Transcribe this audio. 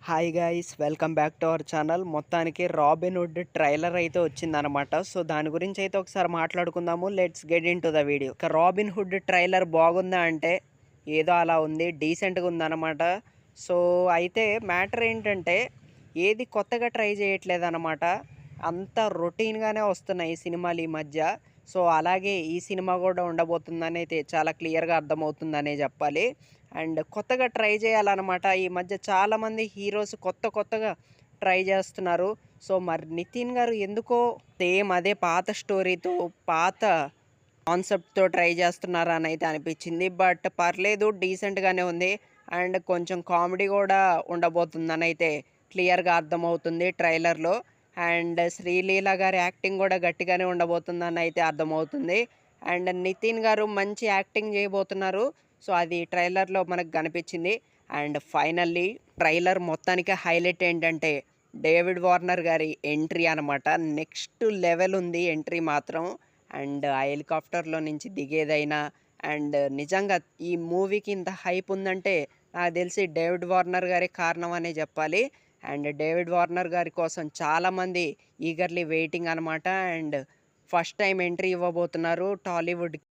Hi guys, welcome back to our channel. మొత్తానికి robin hood trailer అయితే వచ్చిందనమాట. So దాని గురించి అయితే ఒకసారి మాట్లాడుకుందాము. Let's get in to the video. ఇక రాబిన్ హుడ్ ట్రైలర్ బాగుందా అంటే ఏదో అలా ఉంది, డీసెంట్గా ఉందన్నమాట. సో అయితే మ్యాటర్ ఏంటంటే ఏది కొత్తగా ట్రై చేయట్లేదు అనమాట. అంత రొటీన్గానే వస్తున్నాయి ఈ సినిమాలు ఈ మధ్య. సో అలాగే ఈ సినిమా కూడా ఉండబోతుందని అయితే చాలా క్లియర్గా అర్థమవుతుందనే చెప్పాలి. అండ్ కొత్తగా ట్రై చేయాలన్నమాట. ఈ మధ్య చాలామంది హీరోస్ కొత్తగా ట్రై చేస్తున్నారు. సో మరి నితిన్ గారు ఎందుకో సేమ్ అదే పాత స్టోరీతో, పాత కాన్సెప్ట్‌తో ట్రై చేస్తున్నారా అని అయితే అనిపించింది. బట్ పర్లేదు, డీసెంట్‌గానే ఉంది. అండ్ కొంచెం కామెడీ కూడా ఉండబోతుందని అయితే క్లియర్‌గా అర్థమవుతుంది ట్రైలర్‌లో. అండ్ శ్రీలీల గారి యాక్టింగ్ కూడా గట్టిగానే ఉండబోతుందని అయితే అర్థమవుతుంది. అండ్ నితిన్ గారు మంచి యాక్టింగ్ చేయబోతున్నారు. సో అది ట్రైలర్‌లో మనకు కనిపించింది. అండ్ ఫైనల్లీ ట్రైలర్ మొత్తానికి హైలైట్ ఏంటంటే డేవిడ్ వార్నర్ గారి ఎంట్రీ అనమాట. నెక్స్ట్ లెవెల్ ఉంది ఎంట్రీ మాత్రం. అండ్ ఆ హెలికాప్టర్‌లో నుంచి దిగేదైనా, అండ్ నిజంగా ఈ మూవీకి ఇంత హైప్ ఉందంటే నాకు తెలిసి డేవిడ్ వార్నర్ గారే కారణం అనే చెప్పాలి. అండ్ డేవిడ్ వార్నర్ గారి కోసం చాలామంది ఈగర్లీ వెయిటింగ్ అనమాట. అండ్ ఫస్ట్ టైం ఎంట్రీ ఇవ్వబోతున్నారు టాలీవుడ్.